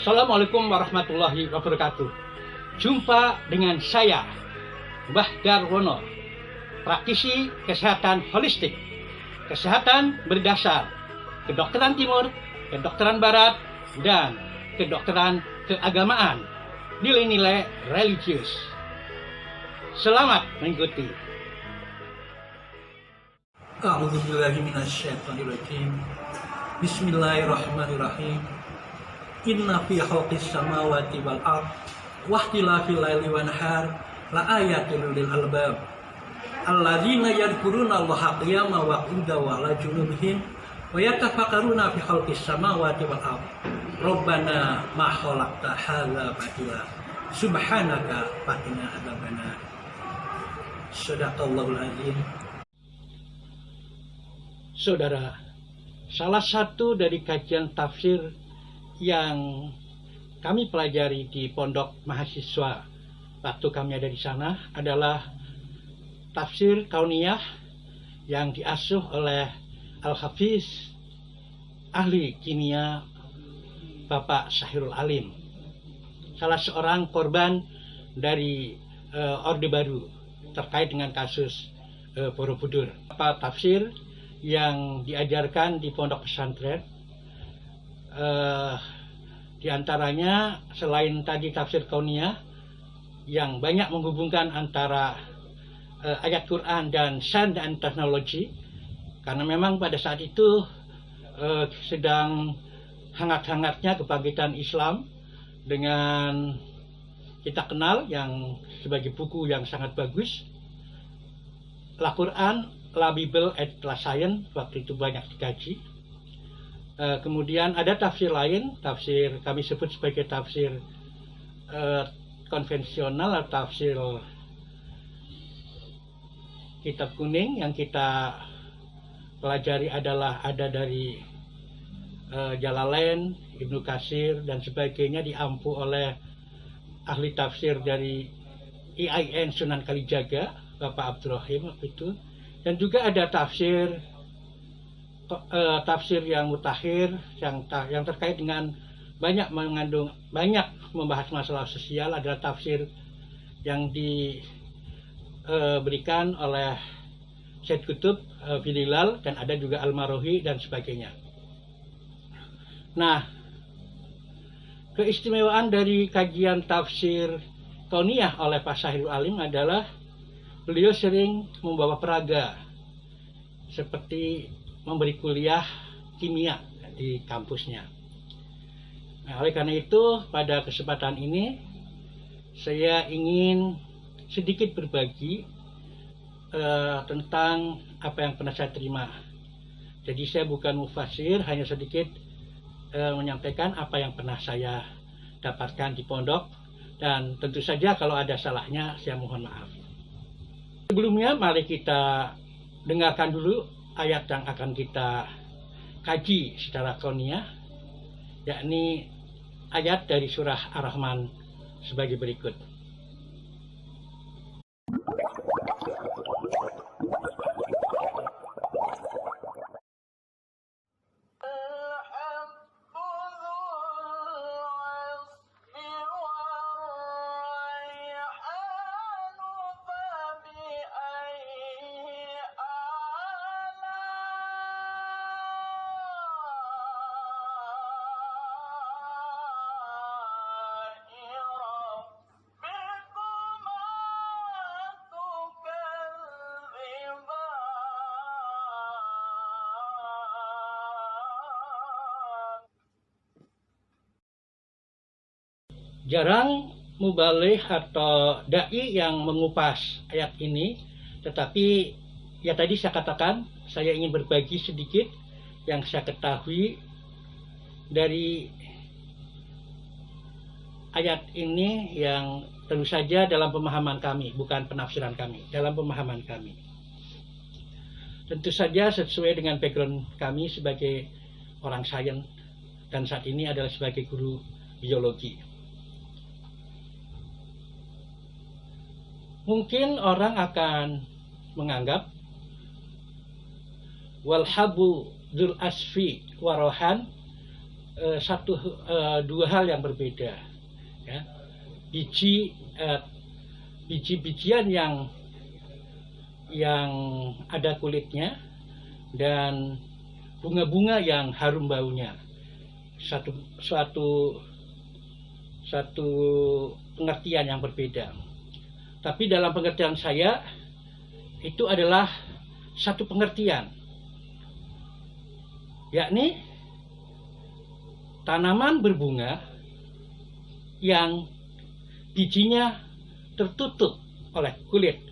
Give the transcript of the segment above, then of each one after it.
Assalamualaikum warahmatullahi wabarakatuh. Jumpa dengan saya, Mbah Darwono, praktisi kesehatan holistik, kesehatan berdasar kedokteran timur, kedokteran barat, dan kedokteran keagamaan, nilai-nilai religius. Selamat mengikuti. A'udzubillahi minasyaitonirrajim. Bismillahirrahmanirrahim. Inna fi khalqis samawati wal ard wa ikhtilafil laili wan nahar la ayatin lil albab alladzina yadhkuruna Allaha qiyaman wa qu'udan wa 'ala junubihim wa yatafakkaruna fi khalqis samawati wal ard. Rabbana ma khalaqta hadza batila subhanaka faqina adzabannar. Shadaqallahul azim. Saudara, salah satu dari kajian tafsir yang kami pelajari di pondok mahasiswa waktu kami ada di sana adalah tafsir kauniyah yang diasuh oleh Al-Hafiz ahli kimia Bapak Syahirul Alim, salah seorang korban dari Orde Baru terkait dengan kasus Borobudur. Tafsir yang diajarkan di pondok pesantren, di antaranya selain tadi tafsir kauniyah yang banyak menghubungkan antara ayat Quran dan sains dan teknologi, karena memang pada saat itu sedang hangat-hangatnya kebangkitan Islam dengan kita kenal yang sebagai buku yang sangat bagus, La Quran, La Bible, et La Science, waktu itu banyak dikaji. Kemudian ada tafsir lain, tafsir kami sebut sebagai tafsir konvensional atau tafsir kitab kuning. Yang kita pelajari adalah ada dari Jalalain, Ibnu Katsir dan sebagainya, diampu oleh ahli tafsir dari IAIN Sunan Kalijaga, Bapak Abdurrahim waktu itu. Dan juga ada tafsir yang mutakhir yang terkait dengan banyak membahas masalah sosial, adalah tafsir yang diberikan oleh Syed Qutb Bililal, dan ada juga Al-Marohi dan sebagainya. Nah, keistimewaan dari kajian tafsir kauniyah oleh Pak Syahirul Alim adalah beliau sering membawa peraga, seperti memberi kuliah kimia di kampusnya. Nah, oleh karena itu pada kesempatan ini saya ingin sedikit berbagi tentang apa yang pernah saya terima. Jadi saya bukan mufasir, hanya sedikit menyampaikan apa yang pernah saya dapatkan di pondok, dan tentu saja kalau ada salahnya saya mohon maaf. Sebelumnya mari kita dengarkan dulu ayat yang akan kita kaji secara kauniyah, yakni ayat dari surah Ar-Rahman sebagai berikut. Jarang mubaligh atau dai yang mengupas ayat ini, tetapi ya tadi saya katakan saya ingin berbagi sedikit yang saya ketahui dari ayat ini, yang tentu saja dalam pemahaman kami, bukan penafsiran kami, dalam pemahaman kami. Tentu saja sesuai dengan background kami sebagai orang sains, dan saat ini adalah sebagai guru biologi. Mungkin orang akan menganggap walhabu dzul asfi warohan dua hal yang berbeda, ya. Biji-bijian yang ada kulitnya dan bunga-bunga yang harum baunya, suatu pengertian yang berbeda. Tapi dalam pengertian saya itu adalah satu pengertian, yakni tanaman berbunga yang bijinya tertutup oleh kulit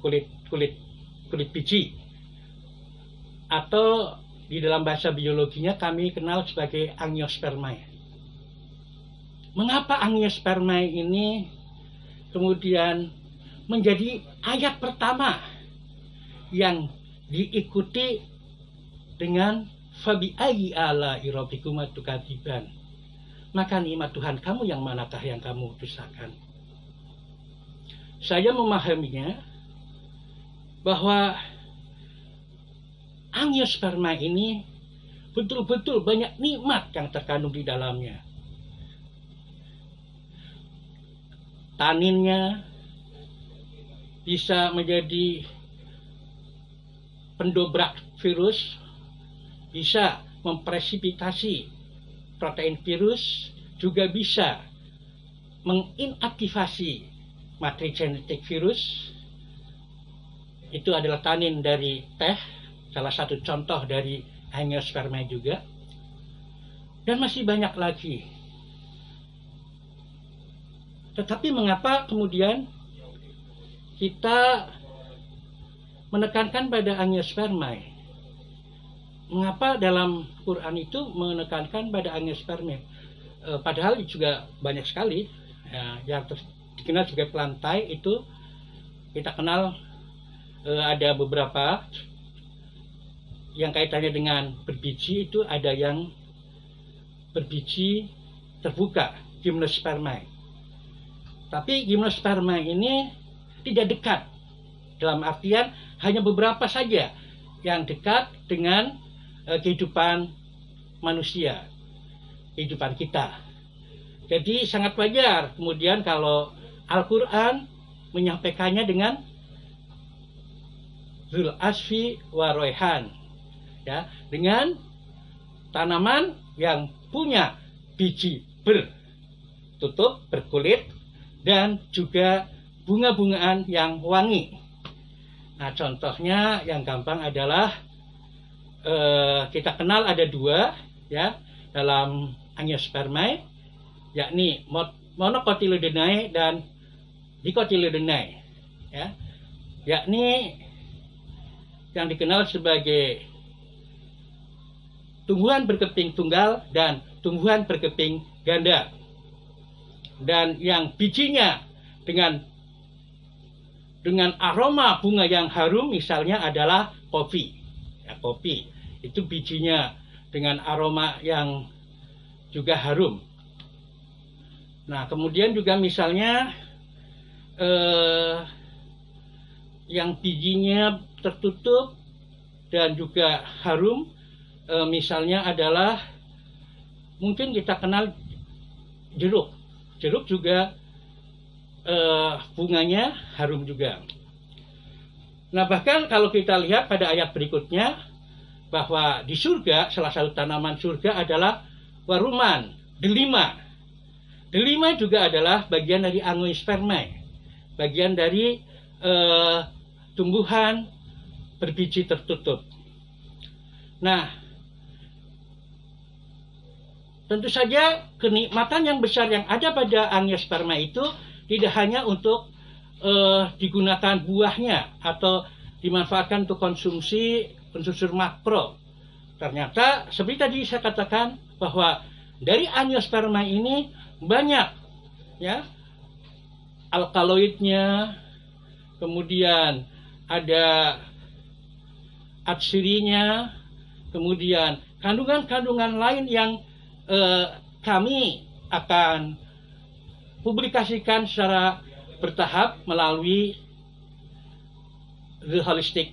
biji, atau di dalam bahasa biologinya kami kenal sebagai angiospermae. Mengapa angiospermae ini kemudian menjadi ayat pertama yang diikuti dengan fabi ayyi ala'i rabbikuma tukadziban? Maka nikmat Tuhan kamu yang manakah yang kamu dustakan? Saya memahaminya bahwa angiosperma ini betul-betul banyak nikmat yang terkandung di dalamnya. Taninnya bisa menjadi pendobrak virus, bisa mempresipitasi protein virus, juga bisa menginaktivasi materi genetik virus. Itu adalah tanin dari teh, salah satu contoh dari angiospermae juga. Dan masih banyak lagi. Tetapi mengapa kemudian kita menekankan pada angiospermae? Mengapa dalam Quran itu menekankan pada angiospermae? Padahal juga banyak sekali yang dikenal sebagai plantae itu kita kenal, ada beberapa yang kaitannya dengan berbiji. Itu ada yang berbiji terbuka, gymnospermae. Tapi gymnospermae ini tidak dekat, dalam artian hanya beberapa saja yang dekat dengan kehidupan manusia, kehidupan kita. Jadi sangat wajar kemudian kalau Al-Quran menyampaikannya dengan Zul Asfi wa Royhan, ya, dengan tanaman yang punya biji bertutup, berkulit, dan juga bunga-bungaan yang wangi. Nah, contohnya yang gampang adalah kita kenal ada dua, ya, dalam angiospermae, yakni monocotyledonae dan dicotyledonae, ya, yakni yang dikenal sebagai tumbuhan berkeping tunggal dan tumbuhan berkeping ganda, dan yang bijinya dengan aroma bunga yang harum, misalnya adalah kopi. Ya, kopi itu bijinya dengan aroma yang juga harum. Nah, kemudian juga misalnya yang bijinya tertutup dan juga harum, misalnya adalah mungkin kita kenal jeruk. Jeruk juga bunganya harum juga. Nah, bahkan kalau kita lihat pada ayat berikutnya, bahwa di surga salah satu tanaman surga adalah waruman, delima. Delima juga adalah bagian dari angiospermae, bagian dari tumbuhan berbiji tertutup. Nah, tentu saja kenikmatan yang besar yang ada pada angiospermae itu tidak hanya untuk digunakan buahnya atau dimanfaatkan untuk konsumsi unsur makro. Ternyata seperti tadi saya katakan bahwa dari angiospermae ini banyak, ya, alkaloidnya, kemudian ada atsirinya, kemudian kandungan-kandungan lain yang kami akan publikasikan secara bertahap melalui The Holistic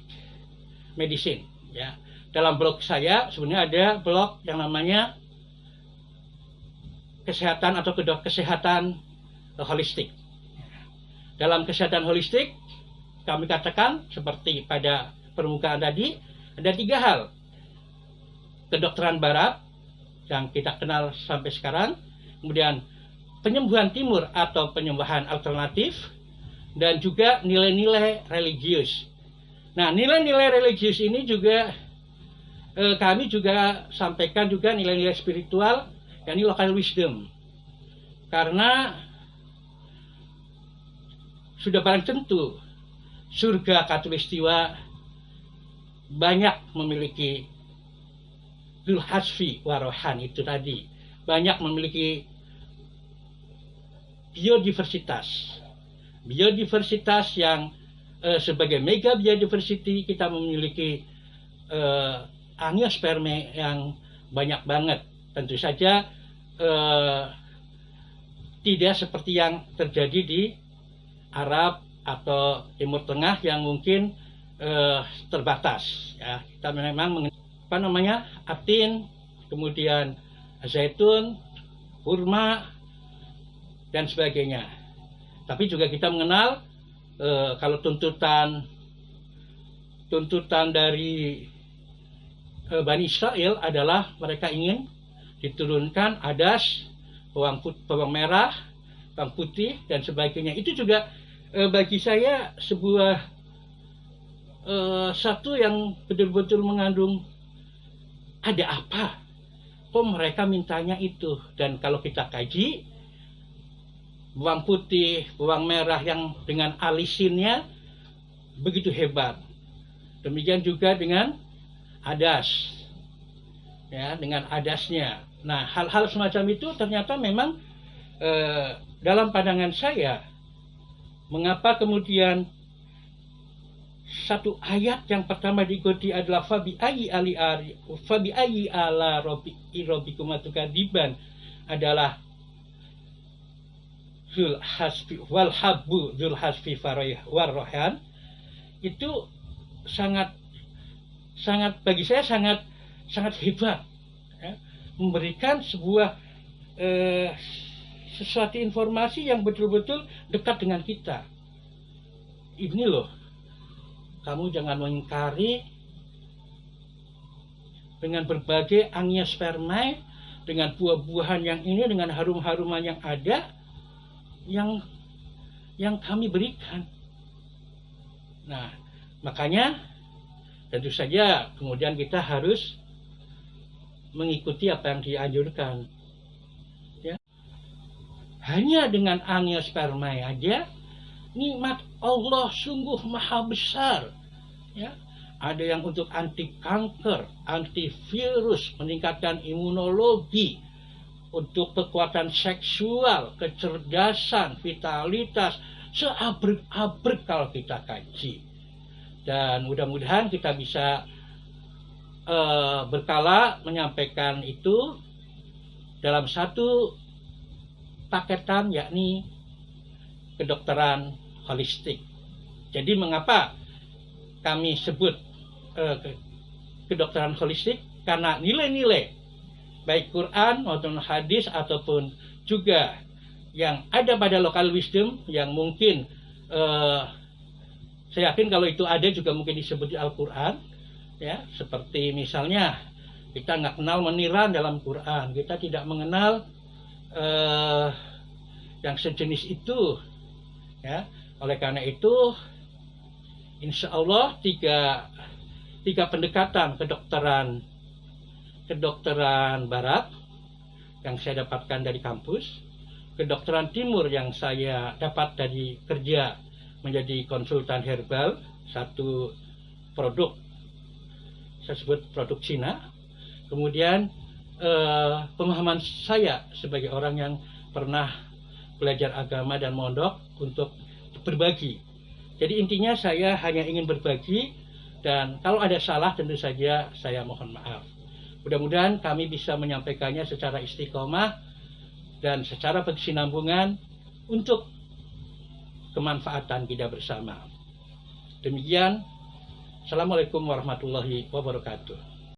Medicine, ya. Dalam blog saya sebenarnya ada blog yang namanya kesehatan atau kesehatan holistik. Dalam kesehatan holistik, kami katakan seperti pada permukaan tadi, ada 3 hal. Kedokteran barat yang kita kenal sampai sekarang, kemudian penyembuhan timur atau penyembuhan alternatif, dan juga nilai-nilai religius. Nah, nilai-nilai religius ini juga kami juga sampaikan juga nilai-nilai spiritual, yakni local wisdom. Karena sudah barang tentu surga Katulistiwa banyak memiliki Dzul Hasfi Warohan itu tadi, banyak memiliki biodiversitas yang sebagai mega biodiversity kita memiliki angiosperme yang banyak banget. Tentu saja tidak seperti yang terjadi di Arab atau Timur Tengah yang mungkin terbatas. Ya, kita memang atin, kemudian zaitun, kurma, dan sebagainya. Tapi juga kita mengenal kalau tuntutan dari Bani Israel adalah mereka ingin diturunkan adas, bawang merah, bawang putih, dan sebagainya. Itu juga bagi saya sebuah satu yang betul-betul mengandung ada apa? Kok mereka mintanya itu? Dan kalau kita kaji, bawang putih, bawang merah yang dengan alisinnya begitu hebat. Demikian juga dengan adas, ya, dengan adasnya. Nah, hal-hal semacam itu ternyata memang dalam pandangan saya, mengapa kemudian satu ayat yang pertama diikuti adalah fabi ayyi ala rabbikum tukadiban adalah Dzul Hasfi wal habbu Dzul Hasfi warrohan, itu sangat bagi saya sangat hebat, ya, memberikan sebuah sesuatu informasi yang betul-betul dekat dengan kita. Ini loh, kamu jangan mengingkari dengan berbagai angiospermae, dengan buah-buahan yang ini, dengan harum-haruman yang ada, yang kami berikan. Nah, makanya tentu saja kemudian kita harus mengikuti apa yang dianjurkan. Ya. Hanya dengan angiospermae aja, nikmat Allah sungguh maha besar. Ya. Ada yang untuk anti kanker, antivirus, meningkatkan imunologi, untuk kekuatan seksual, kecerdasan, vitalitas, seabrek-abrek kalau kita kaji. Dan mudah-mudahan kita bisa berkala menyampaikan itu dalam satu paketan, yakni kedokteran holistik. Jadi mengapa kami sebut kedokteran holistik? Karena nilai-nilai baik Quran maupun hadis ataupun juga yang ada pada local wisdom yang mungkin saya yakin kalau itu ada juga mungkin disebut di Al-Quran, ya, seperti misalnya kita nggak kenal meniran dalam Quran, kita tidak mengenal yang sejenis itu, ya. Oleh karena itu, insya Allah tiga pendekatan kedokteran barat yang saya dapatkan dari kampus, kedokteran timur yang saya dapat dari kerja menjadi konsultan herbal, satu produk saya sebut produk Cina, kemudian pemahaman saya sebagai orang yang pernah belajar agama dan mondok untuk berbagi. Jadi intinya saya hanya ingin berbagi, dan kalau ada salah tentu saja saya mohon maaf. Mudah-mudahan kami bisa menyampaikannya secara istiqomah dan secara berkesinambungan untuk kemanfaatan kita bersama. Demikian, Assalamualaikum warahmatullahi wabarakatuh.